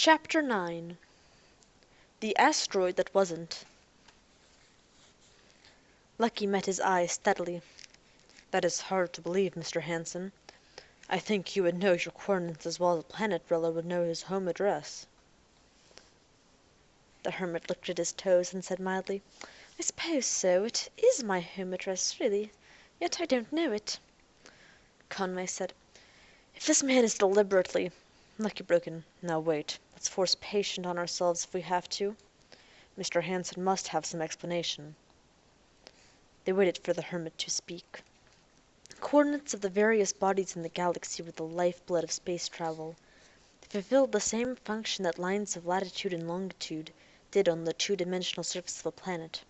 Chapter 9 The Asteroid That Wasn't. Lucky met his eye steadily. "That is hard to believe, Mr. Hanson. I think you would know your coordinates as well as a planet dweller would know his home address." The hermit looked at his toes and said mildly, "I suppose so. It is my home address, really. Yet I don't know it." Conway said, "If this man is deliberately—" Lucky broke in, "Now wait. Let's force patience on ourselves if we have to. Mr. Hanson must have some explanation." They waited for the hermit to speak. Coordinates of the various bodies in the galaxy were the lifeblood of space travel. They fulfilled the same function that lines of latitude and longitude did on the two-dimensional surface of a planet.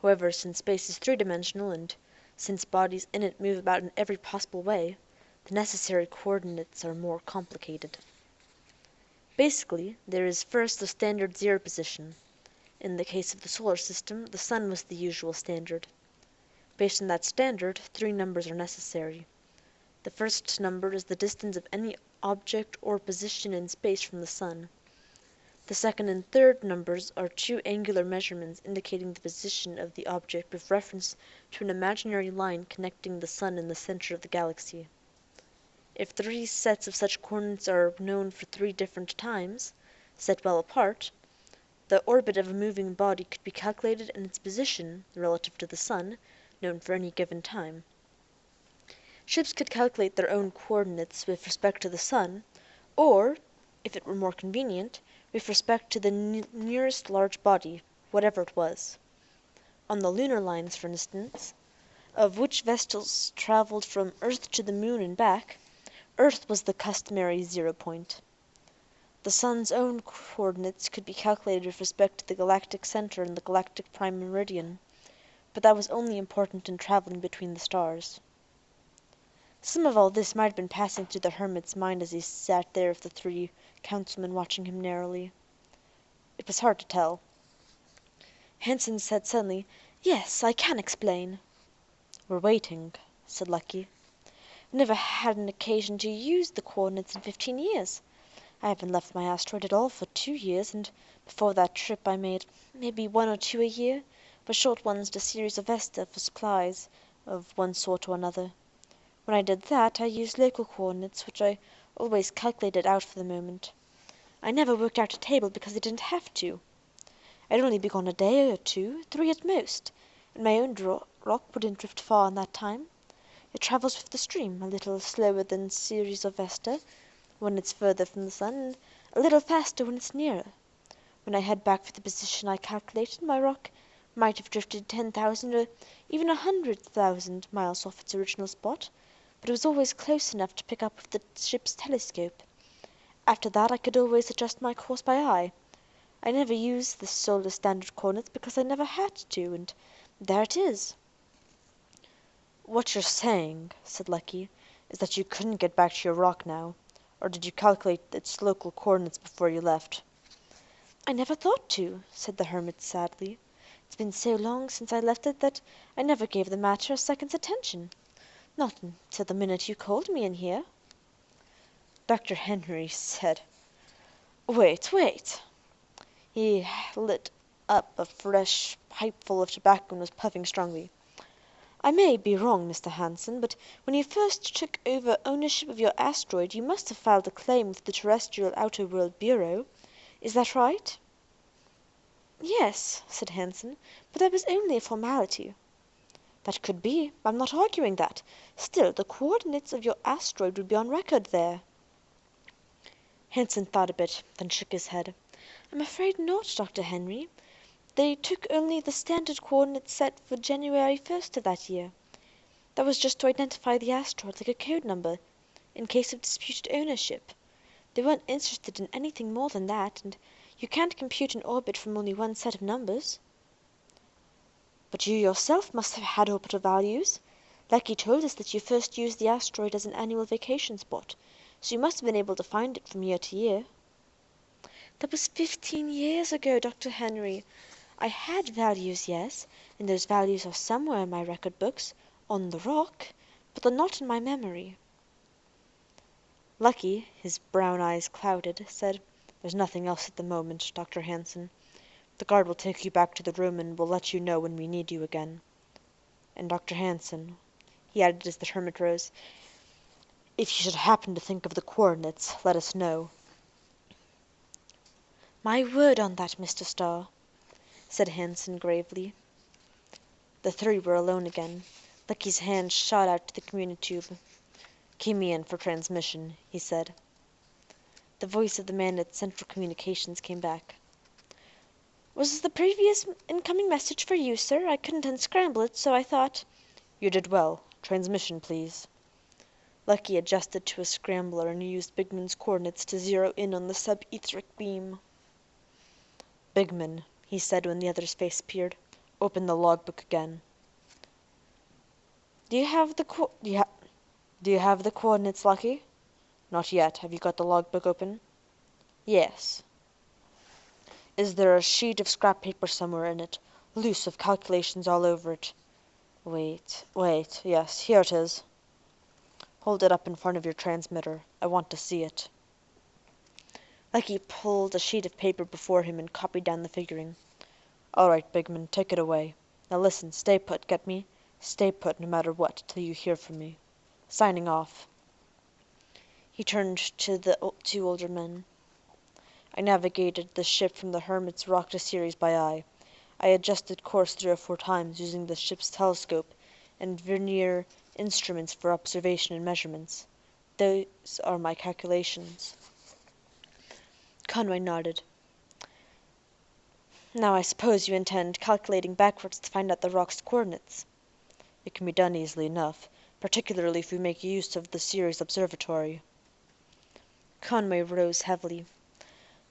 However, since space is three-dimensional, and since bodies in it move about in every possible way, the necessary coordinates are more complicated. Basically, there is first the standard zero position. In the case of the solar system, the sun was the usual standard. Based on that standard, three numbers are necessary. The first number is the distance of any object or position in space from the sun. The second and third numbers are two angular measurements indicating the position of the object with reference to an imaginary line connecting the sun and the center of the galaxy. If three sets of such coordinates are known for three different times, set well apart, the orbit of a moving body could be calculated and its position, relative to the sun, known for any given time. Ships could calculate their own coordinates with respect to the sun, or, if it were more convenient, with respect to the nearest large body, whatever it was. On the lunar lines, for instance, of which vessels traveled from Earth to the moon and back, Earth was the customary zero point. The sun's own coordinates could be calculated with respect to the galactic center and the galactic prime meridian, but that was only important in traveling between the stars. Some of all this might have been passing through the hermit's mind as he sat there with the three councilmen watching him narrowly. It was hard to tell. Hanson said suddenly, "Yes, I can explain." "We're waiting," said Lucky. "I've never had an occasion to use the coordinates in 15 years. I haven't left my asteroid at all for 2 years, and before that trip I made maybe 1 or 2 a year, but short ones to Sirius or Vesta for supplies of one sort or another. When I did that, I used local coordinates, which I always calculated out for the moment. I never worked out a table because I didn't have to. I'd only be gone a day or two, 3 at most, and my own rock wouldn't drift far in that time. It travels with the stream, a little slower than Sirius or Vesta when it's further from the sun, and a little faster when it's nearer. When I head back for the position I calculated, my rock might have drifted 10,000 or even 100,000 miles off its original spot, but it was always close enough to pick up with the ship's telescope. After that I could always adjust my course by eye. I never used the solar standard coordinates because I never had to, and there it is." "What you're saying," said Lucky, "is that you couldn't get back to your rock now, or did you calculate its local coordinates before you left?" "I never thought to," said the hermit sadly. "It's been so long since I left it that I never gave the matter a second's attention. Not until the minute you called me in here." Dr. Henry said, "Wait, wait." He lit up a fresh pipeful of tobacco and was puffing strongly. "I may be wrong, Mr. Hanson, but when you first took over ownership of your asteroid you must have filed a claim with the Terrestrial Outer World Bureau. Is that right?" "Yes," said Hanson, "but that was only a formality." "That could be. I'm not arguing that. Still, the coordinates of your asteroid would be on record there." Hanson thought a bit, then shook his head. "I'm afraid not, Dr. Henry. They took only the standard coordinates set for January 1st of that year. That was just to identify the asteroid like a code number, in case of disputed ownership. They weren't interested in anything more than that, and you can't compute an orbit from only one set of numbers." "But you yourself must have had orbital values. Lecky told us that you first used the asteroid as an annual vacation spot, so you must have been able to find it from year to year." "That was 15 years ago, Dr. Henry. I had values, yes, and those values are somewhere in my record books, on the rock, but they're not in my memory." Lucky, his brown eyes clouded, said, There's nothing else at the moment, Dr. Hanson. The guard will take you back to the room and will let you know when we need you again. And Dr. Hanson," he added as the hermit rose, "if you should happen to think of the coordinates, let us know." "My word on that, Mr. Starr," said Hanson gravely. The three were alone again. Lucky's hand shot out to the commutatube. "Key me in for transmission," he said. The voice of the man at Central Communications came back. "Was the previous incoming message for you, sir? I couldn't unscramble it, so I thought—" "You did well. Transmission, please." Lucky adjusted to a scrambler and used Bigman's coordinates to zero in on the sub-etheric beam. "Bigman," he said when the other's face appeared, "open the logbook again." Do you have the coordinates, Lucky?" "Not yet. Have you got the logbook open?" "Yes." "Is there a sheet of scrap paper somewhere in it, loose, with calculations all over it?" Wait. Yes, here it is." "Hold it up in front of your transmitter. I want to see it." Lucky pulled a sheet of paper before him and copied down the figuring. "All right, Bigman, take it away. Now listen, stay put, get me? Stay put, no matter what, till you hear from me. Signing off." He turned to the two older men. "I navigated the ship from the Hermit's rock to Ceres by eye. I adjusted course 3 or 4 times, using the ship's telescope and vernier instruments for observation and measurements. Those are my calculations." Conway nodded. "Now I suppose you intend calculating backwards to find out the rock's coordinates?" "It can be done easily enough, particularly if we make use of the Ceres observatory." Conway rose heavily.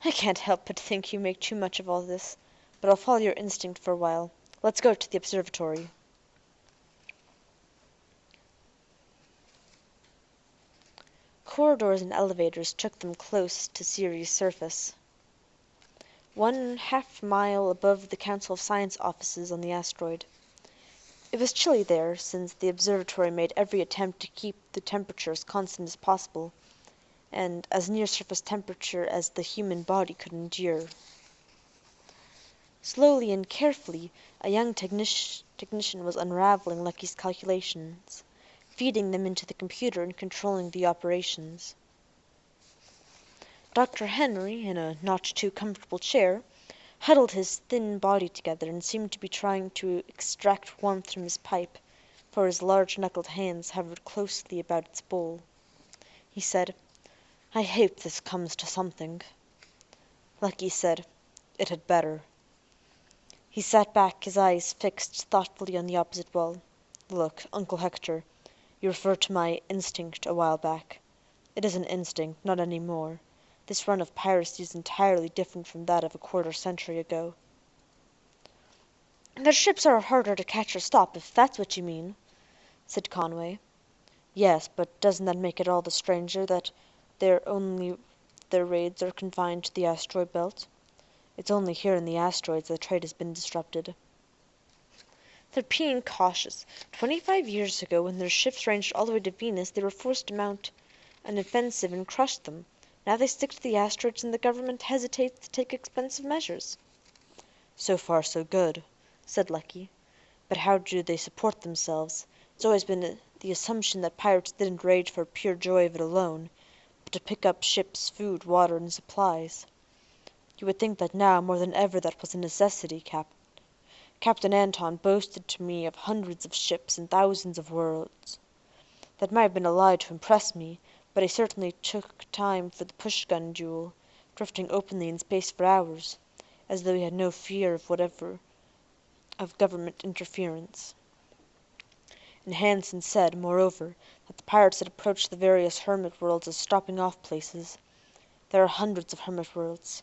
"I can't help but think you make too much of all this, but I'll follow your instinct for a while. Let's go to the observatory." Corridors and elevators took them close to Ceres' surface. 1/2 mile above the Council of Science offices on the asteroid. It was chilly there, since the observatory made every attempt to keep the temperature as constant as possible, and as near surface temperature as the human body could endure. Slowly and carefully, a young technician was unraveling Lucky's calculations, feeding them into the computer and controlling the operations. Dr. Henry, in a not too comfortable chair, huddled his thin body together and seemed to be trying to extract warmth from his pipe, for his large knuckled hands hovered closely about its bowl. He said, "I hope this comes to something." Lucky said, "It had better." He sat back, his eyes fixed thoughtfully on the opposite wall. "Look, Uncle Hector, you referred to my instinct a while back. It isn't instinct, not any more. This run of piracy is entirely different from that of a quarter century ago." "Their ships are harder to catch or stop, if that's what you mean," said Conway. "Yes, but doesn't that make it all the stranger that their raids are confined to the asteroid belt? It's only here in the asteroids that trade has been disrupted." "They're being cautious. 25 years ago, when their ships ranged all the way to Venus, they were forced to mount an offensive and crush them. Now they stick to the asteroids and the government hesitates to take expensive measures." "So far so good," said Lucky. "But how do they support themselves? It's always been the assumption that pirates didn't raid for pure joy of it alone, but to pick up ships, food, water, and supplies. You would think that now, more than ever, that was a necessity, Captain Anton boasted to me of hundreds of ships and thousands of worlds. That might have been a lie to impress me, but he certainly took time for the push-gun duel, drifting openly in space for hours, as though he had no fear of government interference. And Hansen said, moreover, that the pirates had approached the various hermit worlds as stopping-off places. There are hundreds of hermit worlds.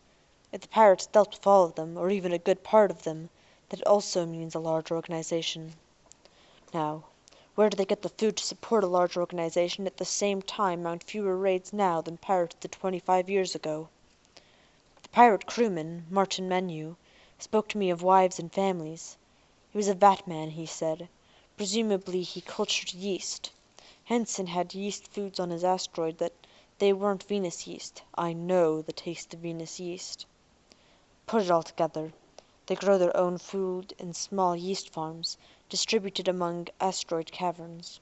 If the pirates dealt with all of them, or even a good part of them, that also means a large organization. Now, where do they get the food to support a large organization, at the same time mount fewer raids now than pirates did 25 years ago? The pirate crewman, Martin Menu, spoke to me of wives and families. He was a vatman, he said. Presumably he cultured yeast. Hansen had yeast foods on his asteroid that They weren't Venus yeast. I know the taste of Venus yeast. Put it all together. They grow their own food in small yeast farms, distributed among asteroid caverns.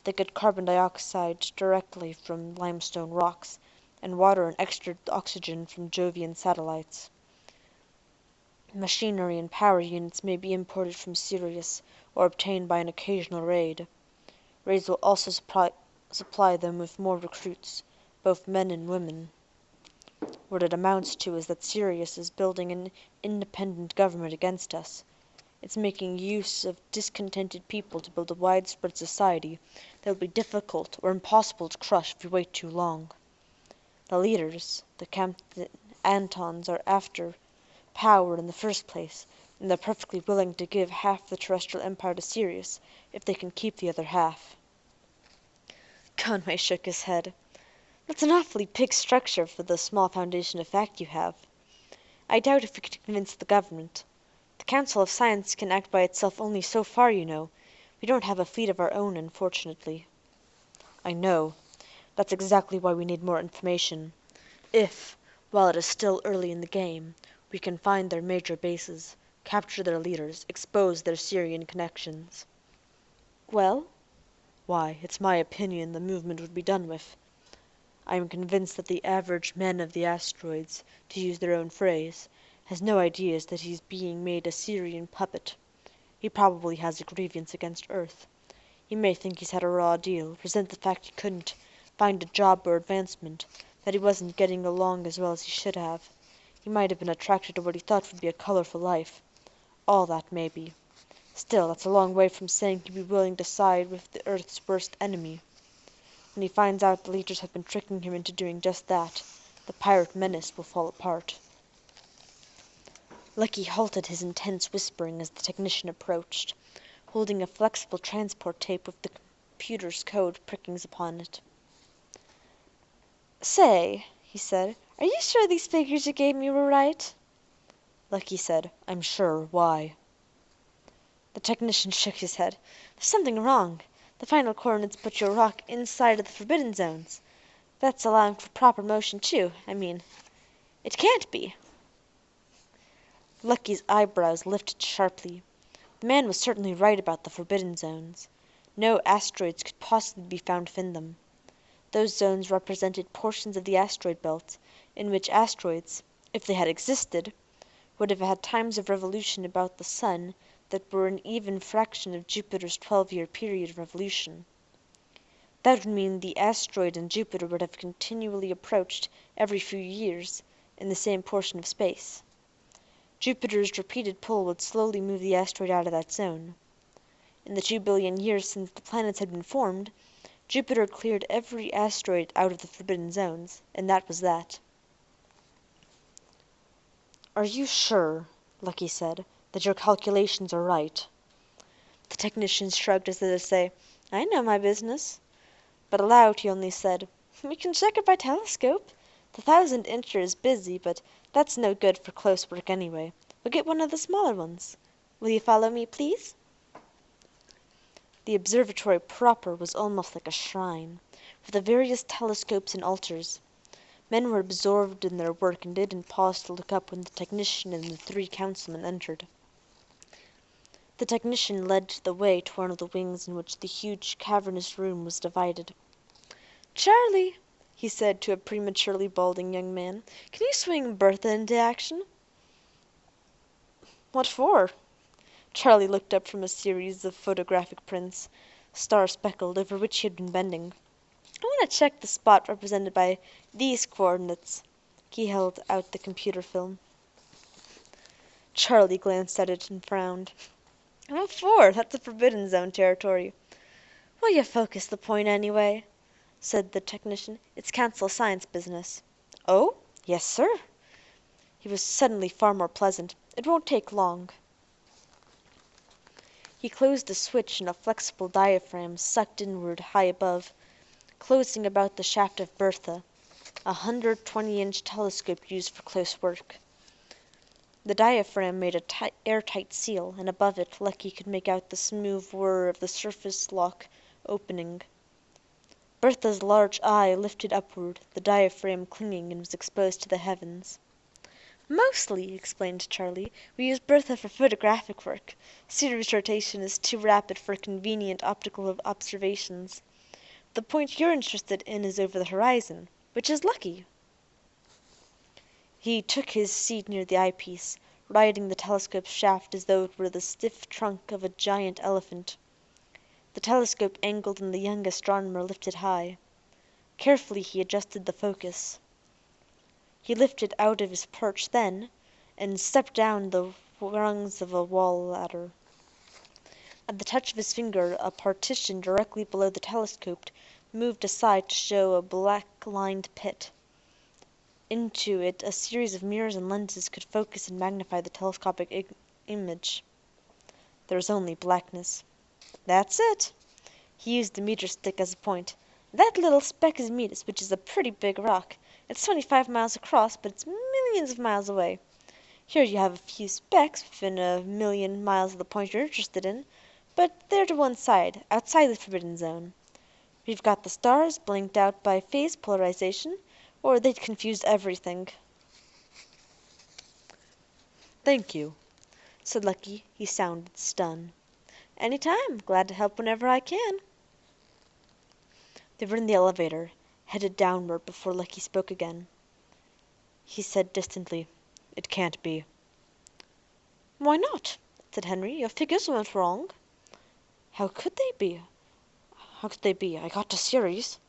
They get carbon dioxide directly from limestone rocks, and water and extra oxygen from Jovian satellites. Machinery and power units may be imported from Sirius, or obtained by an occasional raid. Raids will also supply them with more recruits, both men and women. What it amounts to is that Sirius is building an independent government against us. It's making use of discontented people to build a widespread society that will be difficult or impossible to crush if we wait too long. The leaders, the Captain Antons, are after power in the first place, and they're perfectly willing to give half the terrestrial empire to Sirius if they can keep the other half. Conway shook his head. That's an awfully big structure for the small foundation of fact you have. I doubt if we could convince the government. The Council of Science can act by itself only so far, you know. We don't have a fleet of our own, unfortunately. I know. That's exactly why we need more information. If, while it is still early in the game, we can find their major bases, capture their leaders, expose their Sirian connections. Well? Why, it's my opinion the movement would be done with. I am convinced that the average man of the asteroids, to use their own phrase, has no ideas that he's being made a Sirian puppet. He probably has a grievance against Earth. He may think he's had a raw deal, resent the fact he couldn't find a job or advancement, that he wasn't getting along as well as he should have. He might have been attracted to what he thought would be a colorful life. All that, maybe. Still, that's a long way from saying he'd be willing to side with the Earth's worst enemy. When he finds out the leaders have been tricking him into doing just that, the pirate menace will fall apart. Lucky halted his intense whispering as the technician approached, holding a flexible transport tape with the computer's code prickings upon it. Say, he said, are you sure these figures you gave me were right? Lucky said, I'm sure. Why? The technician shook his head. There's something wrong. The final coordinates put your rock inside of the forbidden zones. That's allowing for proper motion, too. I mean, it can't be. Lucky's eyebrows lifted sharply. The man was certainly right about the forbidden zones. No asteroids could possibly be found within them. Those zones represented portions of the asteroid belt, in which asteroids, if they had existed, would have had times of revolution about the sun that were an even fraction of Jupiter's 12-year period of revolution. That would mean the asteroid and Jupiter would have continually approached every few years in the same portion of space. Jupiter's repeated pull would slowly move the asteroid out of that zone. In the 2 billion years since the planets had been formed, Jupiter cleared every asteroid out of the forbidden zones, and that was that. Are you sure, Lucky said, that your calculations are right? The technician shrugged as though to say, I know my business. But aloud he only said, we can check it by telescope. The 1000-incher is busy, but that's no good for close work anyway. We'll get one of the smaller ones. Will you follow me, please? The observatory proper was almost like a shrine, with the various telescopes and altars. Men were absorbed in their work and didn't pause to look up when the technician and the 3 councilmen entered. The technician led the way to one of the wings in which the huge cavernous room was divided. Charlie, he said to a prematurely balding young man, can you swing Bertha into action? What for? Charlie looked up from a series of photographic prints, star-speckled, over which he had been bending. I want to check the spot represented by these coordinates. He held out the computer film. Charlie glanced at it and frowned. What for? That's a forbidden zone territory. Will you focus the point anyway? Said the technician. It's Council Science business. Oh? Yes, sir. He was suddenly far more pleasant. It won't take long. He closed a switch and a flexible diaphragm sucked inward high above, closing about the shaft of Bertha, a 120-inch telescope used for close work. The diaphragm made a airtight seal, and above it Lucky could make out the smooth whir of the surface lock opening. Bertha's large eye lifted upward, the diaphragm clinging, and was exposed to the heavens. "Mostly," explained Charlie, "we use Bertha for photographic work. Series rotation is too rapid for convenient optical observations. The point you're interested in is over the horizon, which is lucky." He took his seat near the eyepiece, riding the telescope shaft as though it were the stiff trunk of a giant elephant. The telescope angled and the young astronomer lifted high. Carefully he adjusted the focus. He lifted out of his perch then, and stepped down the rungs of a wall ladder. At the touch of his finger a partition directly below the telescope moved aside to show a black-lined pit. Into it a series of mirrors and lenses could focus and magnify the telescopic image. There was only blackness. "That's it." He used the meter stick as a point. "That little speck is Metis, which is a pretty big rock. It's 25 miles across, but it's millions of miles away. Here you have a few specks within a million miles of the point you're interested in, but they're to one side, outside the forbidden zone. We've got the stars blanked out by phase polarization, or they'd confuse everything." "Thank you," said Lucky. He sounded stunned. "Any time. Glad to help whenever I can." They were in the elevator, headed downward before Lucky spoke again. He said distantly, "It can't be." "Why not?" said Henry. "Your figures weren't wrong." "How could they be? How could they be? I got to series."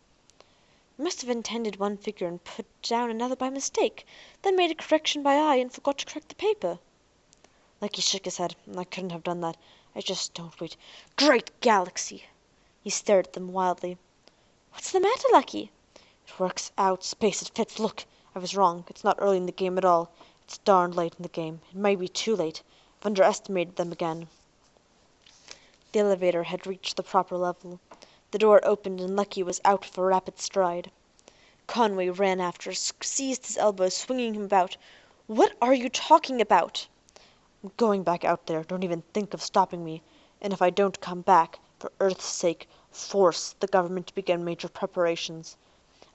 "You must have intended one figure and put down another by mistake, then made a correction by eye and forgot to correct the paper." Lucky shook his head. "I couldn't have done that. I just don't wait. Great galaxy!" He stared at them wildly. "What's the matter, Lucky?" "It works out. Space. It fits. Look. I was wrong. It's not early in the game at all. It's darned late in the game. It may be too late. I've underestimated them again." The elevator had reached the proper level. The door opened and Lucky was out with a rapid stride. Conway ran after, seized his elbow, swinging him about. "What are you talking about?" "I'm going back out there. Don't even think of stopping me. And if I don't come back, for Earth's sake, force the government to begin major preparations.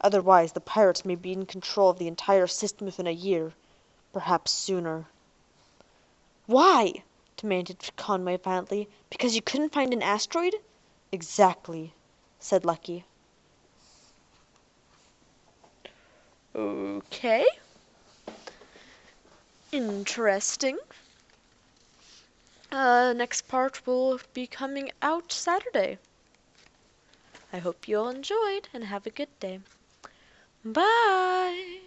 Otherwise, the pirates may be in control of the entire system within a year. Perhaps sooner." "Why?" demanded Conway violently. "Because you couldn't find an asteroid?" "Exactly," said Lucky. Okay. Interesting. Next part will be coming out Saturday. I hope you all enjoyed and have a good day. Bye!